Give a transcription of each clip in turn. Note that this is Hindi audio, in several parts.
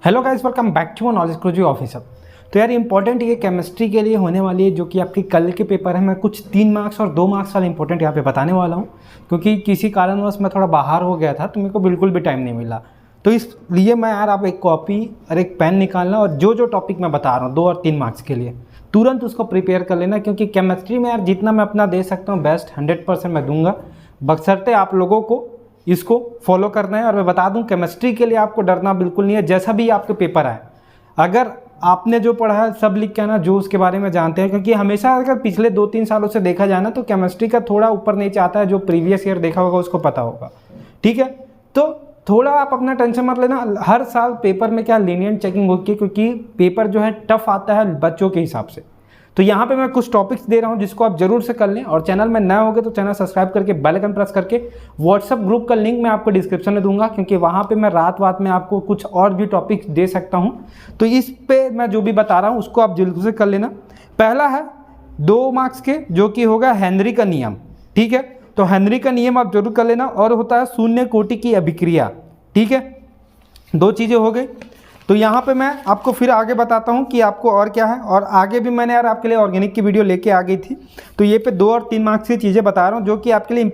Hello guys, welcome back to knowledge crazy officer. तो यार इंपॉर्टेंट ये केमिस्ट्री के लिए होने वाली है, जो कि आपकी कल के पेपर है। मैं कुछ 3 मार्क्स और 2 मार्क्स वाला इंपॉर्टेंट यहाँ पे बताने वाला हूँ, क्योंकि किसी कारणवश मैं थोड़ा बाहर हो गया था तो मेरे को बिल्कुल भी टाइम नहीं मिला। तो इसलिए मैं यार आप एक कॉपी और एक पेन निकालना और जो जो टॉपिक मैं बता रहा हूँ 2 और 3 मार्क्स के लिए तुरंत उसको प्रिपेयर कर लेना, क्योंकि केमिस्ट्री में यार जितना मैं अपना दे सकता हूँ बेस्ट 100% मैं दूंगा, बशर्ते आप लोगों को इसको फॉलो करना है। और मैं बता दूं, केमिस्ट्री के लिए आपको डरना बिल्कुल नहीं है। जैसा भी आपके पेपर आए, अगर आपने जो पढ़ा है सब लिख के आना, जो उसके बारे में जानते हैं, क्योंकि हमेशा अगर पिछले 2-3 सालों से देखा जाए ना तो केमिस्ट्री का थोड़ा ऊपर नीचे आता है। जो प्रीवियस ईयर देखा होगा उसको पता होगा, ठीक है। तो थोड़ा आप अपना टेंशन मत लेना, हर साल पेपर में क्या लीनियंट चेकिंग होगी, क्योंकि पेपर जो है टफ आता है बच्चों के हिसाब से। तो यहाँ पे मैं कुछ टॉपिक्स दे रहा हूँ जिसको आप जरूर से कर लें। और चैनल में नए होगे तो चैनल सब्सक्राइब करके बेल आइकन प्रेस करके व्हाट्सअप ग्रुप का लिंक मैं आपको डिस्क्रिप्शन में दूंगा, क्योंकि वहाँ पे मैं रात में आपको कुछ और भी टॉपिक्स दे सकता हूँ। तो इस पे मैं जो भी बता रहा हूँ उसको आप जल्दी से कर लेना। पहला है 2 मार्क्स के, जो कि होगा हेनरी का नियम, ठीक है। तो हेनरी का नियम आप जरूर कर लेना। और होता है शून्य कोटि की अभिक्रिया, ठीक है। 2 चीज़ें हो गई। तो यहाँ पे मैं आपको फिर आगे बताता हूँ कि आपको और क्या है। और आगे भी मैंने यार आपके लिए ऑर्गेनिक की वीडियो लेके आ गई थी। तो ये पे 2 और 3 मार्क्स की चीज़ें बता रहा हूँ, जो कि आपके लिए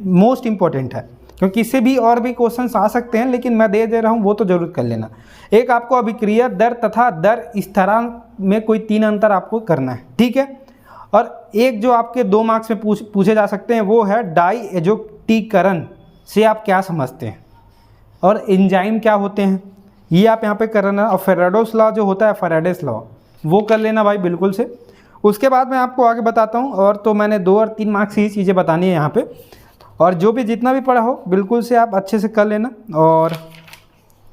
मोस्ट इंपॉर्टेंट है, क्योंकि इससे भी और भी क्वेश्चंस आ सकते हैं, लेकिन मैं दे रहा हूँ वो तो जरूर कर लेना। एक आपको अभिक्रिया दर तथा दर स्थिरांक में कोई 3 अंतर आपको करना है, ठीक है। और एक जो आपके 2 मार्क्स में पूछे जा सकते हैं वो है डाई एजोक्टीकरण से आप क्या समझते हैं, और एंजाइम क्या होते हैं, ये आप यहाँ पे कर लेना। और फेराडेस लॉ जो होता है, फेराडेस लॉ, वो कर लेना भाई बिल्कुल से। उसके बाद मैं आपको आगे बताता हूँ। और तो मैंने 2 और 3 मार्क्स ही चीज़ें बतानी है यहाँ पे। और जो भी जितना भी पढ़ा हो बिल्कुल से आप अच्छे से कर लेना। और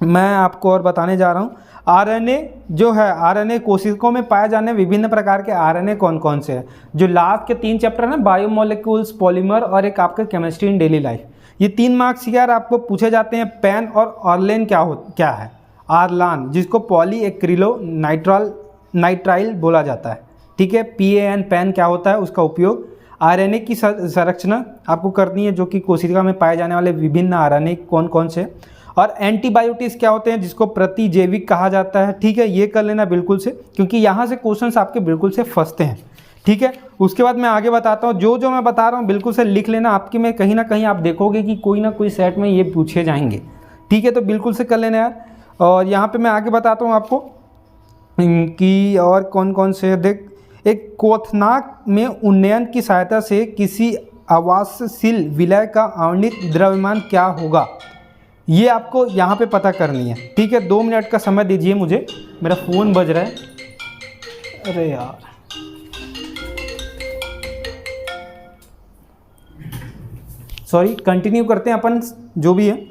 मैं आपको और बताने जा रहा हूँ आरएनए जो है, आरएनए कोशिकाओं में पाए जाने विभिन्न प्रकार के आरएनए कौन कौन से हैं। जो लास्ट के 3 चैप्टर हैं, बायोमोलिक्यूल्स, पॉलीमर और एक आपका केमिस्ट्री इन डेली लाइफ, ये 3 मार्क्स यार आपको पूछे जाते हैं। पैन और ऑरलेन क्या है, आरलान, जिसको पॉली एक्रिलो नाइट्राइल बोला जाता है, ठीक है। PAN पैन क्या होता है, उसका उपयोग। आरएनए की संरचना आपको करनी है, जो कि कोशिका में पाए जाने वाले विभिन्न आरएनए कौन कौन से। और एंटीबायोटिक्स क्या होते हैं, जिसको प्रतिजैविक कहा जाता है, ठीक है। ये कर लेना बिल्कुल से, क्योंकि यहाँ से क्वेश्चंस आपके बिल्कुल से फंसते हैं, ठीक है। उसके बाद मैं आगे बताता हूँ। जो जो मैं बता रहा हूँ बिल्कुल से लिख लेना। आपके में कहीं ना कहीं आप देखोगे कि कोई ना कोई सेट में ये पूछे जाएंगे, ठीक है। तो बिल्कुल से कर लेना यार। और यहाँ पे मैं आगे बताता हूँ आपको कि और कौन कौन से। देख, एक क्वथनाक में उन्नयन की सहायता से किसी आवासशील विलय का आणविक द्रव्यमान क्या होगा, ये आपको यहाँ पे पता करनी है, ठीक है। 2 मिनट का समय दीजिए मुझे, मेरा फ़ोन बज रहा है। अरे यार, सॉरी, कंटिन्यू करते हैं अपन जो भी है।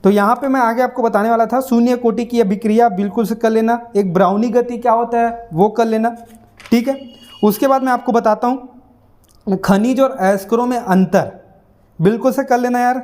तो यहाँ पे मैं आगे आपको बताने वाला था शून्य कोटि की अभिक्रिया, बिल्कुल से कर लेना। एक ब्राउनी गति क्या होता है वो कर लेना, ठीक है। उसके बाद मैं आपको बताता हूँ खनिज और अयस्कों में अंतर, बिल्कुल से कर लेना यार।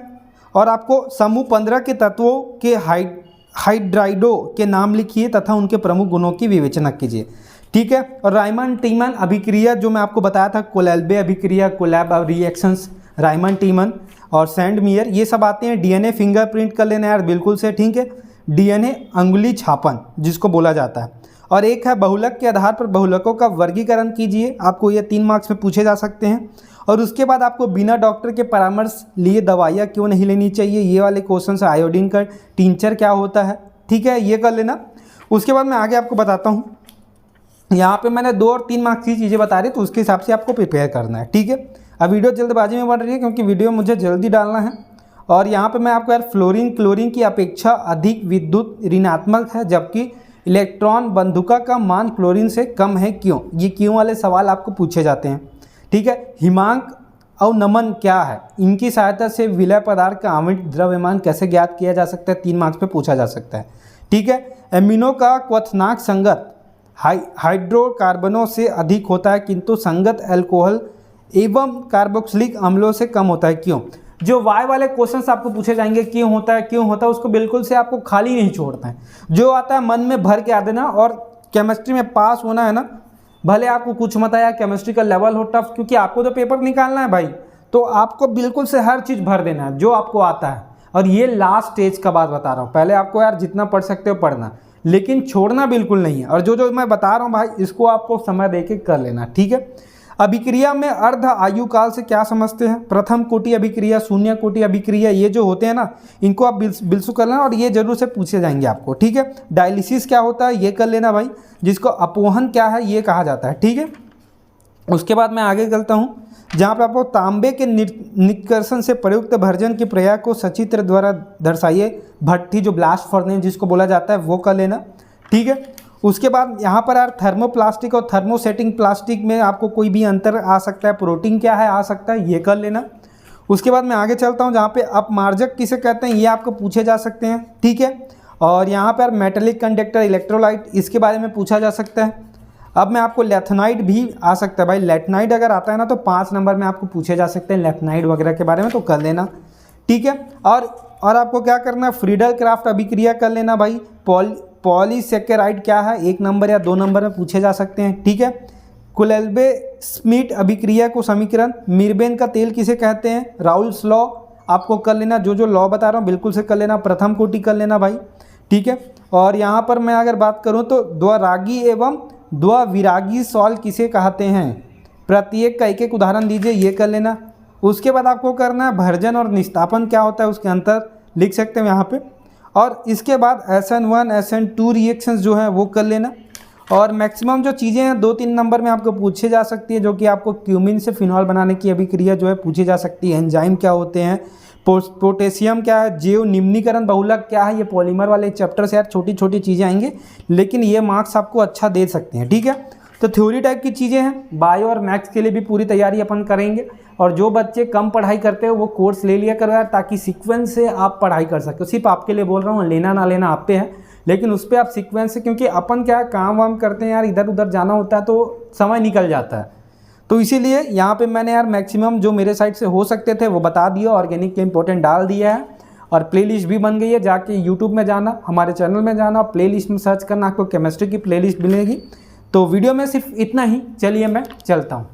और आपको समूह 15 के तत्वों के हाइड्राइडो के नाम लिखिए तथा उनके प्रमुख गुणों की विवेचना कीजिए, ठीक है। और रायमंड टीमन अभिक्रिया जो मैं आपको बताया था, कोलैल्बे अभिक्रिया, कोलैब रिएक्शंस, रायमंड टीमन और सैंडमियर, ये सब आते हैं। डीएनए फिंगरप्रिंट कर लेना यार बिल्कुल से, ठीक है। डीएनए अंगुली छापन जिसको बोला जाता है। और एक है बहुलक के आधार पर बहुलकों का वर्गीकरण कीजिए, आपको ये 3 मार्क्स में पूछे जा सकते हैं। और उसके बाद आपको बिना डॉक्टर के परामर्श लिए दवाइयाँ क्यों नहीं लेनी चाहिए, ये वाले क्वेश्चन से। आयोडीन का टिंचर क्या होता है, ठीक है, ये कर लेना। उसके बाद मैं आगे आपको बताता हूँ। यहाँ पे मैंने 2 और 3 मार्क्स की चीज़ें बता रही, तो उसके हिसाब से आपको प्रिपेयर करना है, ठीक है। अब वीडियो जल्दबाजी में बन रही है, क्योंकि वीडियो मुझे जल्दी डालना है। और यहाँ पे मैं आपको यार क्लोरीन की अपेक्षा अधिक विद्युत ऋणात्मक है, जबकि इलेक्ट्रॉन बंधुका का मान क्लोरीन से कम है, क्यों, ये क्यों वाले सवाल आपको पूछे जाते हैं, ठीक है। हिमांक अवनमन क्या है, इनकी सहायता से विलय पदार्थ का आणविक द्रव्यमान कैसे ज्ञात किया जा सकता है, 3 मार्क्स पे पूछा जा सकता है, ठीक है। एमिनो का क्वथनाक संगत हाइड्रोकार्बनों से अधिक होता है, किंतु संगत अल्कोहल एवं कार्बोक्सिलिक अम्लों से कम होता है, क्यों। जो वाई वाले क्वेश्चंस आपको पूछे जाएंगे, क्यों होता है, उसको बिल्कुल से आपको खाली नहीं छोड़ना है। जो आता है मन में भर के आ देना। और केमिस्ट्री में पास होना है ना, भले आपको कुछ मत आया, केमिस्ट्री का लेवल हो टफ, क्योंकि आपको तो पेपर निकालना है भाई, तो आपको बिल्कुल से हर चीज़ भर देना है जो आपको आता है। और ये लास्ट स्टेज का बात बता रहा हूँ। पहले आपको यार जितना पढ़ सकते हो पढ़ना, लेकिन छोड़ना बिल्कुल नहीं है। और जो जो मैं बता रहा हूँ भाई, इसको आपको समय दे के कर लेना, ठीक है। अभिक्रिया में अर्ध आयु काल से क्या समझते हैं? प्रथम कोटि अभिक्रिया, शून्य कोटि अभिक्रिया, ये जो होते हैं ना, इनको आप बिल्सु कर लेना और ये जरूर से पूछे जाएंगे आपको, ठीक है। डायलिसिस क्या होता है ये कर लेना भाई, जिसको अपवहन क्या है ये कहा जाता है, ठीक है। उसके बाद मैं आगे चलता हूँ, जहाँ पे आपको तांबे के निष्कर्षण से प्रयुक्त भर्जन की प्रक्रिया को सचित्र द्वारा दर्शाइए। भट्ठी जो ब्लास्ट फर्नेस जिसको बोला जाता है वो कर लेना, ठीक है। उसके बाद यहाँ पर यार थर्मोप्लास्टिक और थर्मोसेटिंग प्लास्टिक में आपको कोई भी अंतर आ सकता है, प्रोटीन क्या है आ सकता है, ये कर लेना। उसके बाद मैं आगे चलता हूँ, जहाँ पे अपमार्जक किसे कहते हैं ये आपको पूछे जा सकते हैं, ठीक है। और यहाँ पर मेटेलिक कंडक्टर, इलेक्ट्रोलाइट, इसके बारे में पूछा जा सकता है। अब मैं आपको लेथनाइड भी आ सकता है भाई, लेथनाइड अगर आता है ना तो 5 नंबर में आपको पूछे जा सकते हैं लेथनाइड वगैरह के बारे में, तो कर लेना, ठीक है। और आपको क्या करना है, फ्रीडल क्राफ्ट अभिक्रिया कर लेना भाई। पॉलीसेकेराइड क्या है, 1 नंबर या 2 नंबर में पूछे जा सकते हैं, ठीक है। कुलेल्बे स्मिथ अभिक्रिया को समीकरण, मिर्बेन का तेल किसे कहते हैं, राउल्स लॉ आपको कर लेना। जो जो लॉ बता रहा हूँ बिल्कुल से कर लेना, प्रथम कोटि कर लेना भाई, ठीक है। और यहाँ पर मैं अगर बात करूँ तो द्विरागी एवं द्विविरागी सॉल्ट किसे कहते हैं, प्रत्येक का एक एक उदाहरण दीजिए, ये कर लेना। उसके बाद आपको करना है भर्जन और निस्तापन क्या होता है, उसके अंतर लिख सकते हैं यहाँ पे। और इसके बाद SN1 SN2 रिएक्शंस जो है वो कर लेना। और मैक्सिमम जो चीज़ें हैं 2-3 नंबर में आपको पूछे जा सकती है, जो कि आपको क्यूमिन से फिनॉल बनाने की अभिक्रिया जो है पूछी जा सकती है। एंजाइम क्या होते हैं, पोटेशियम क्या है, जैव निम्नीकरण बहुलक क्या है, ये पॉलीमर वाले चैप्टर से यार छोटी छोटी चीज़ें आएंगी, लेकिन ये मार्क्स आपको अच्छा दे सकते हैं, ठीक है। तो थ्योरी टाइप की चीज़ें हैं। बायो और मैथ्स के लिए भी पूरी तैयारी अपन करेंगे। और जो बच्चे कम पढ़ाई करते हो वो कोर्स ले लिया करो यार, ताकि सीक्वेंस से आप पढ़ाई कर सको। सिर्फ आपके लिए बोल रहा हूँ, लेना ना लेना आप पे है, लेकिन उस पर आप सीक्वेंस से, क्योंकि अपन क्या काम वाम करते हैं यार, इधर उधर जाना होता है तो समय निकल जाता है। तो इसीलिए यहाँ पे मैंने यार मैक्सिमम जो मेरे साइड से हो सकते थे वो बता दिया, ऑर्गेनिक के इंपॉर्टेंट डाल दिया है। और प्लेलिस्ट भी बन गई है, जाके यूट्यूब में जाना, हमारे चैनल में जाना, प्लेलिस्ट में सर्च करना, आपको केमिस्ट्री की प्लेलिस्ट मिलेगी। तो वीडियो में सिर्फ इतना ही, चलिए मैं चलता हूँ।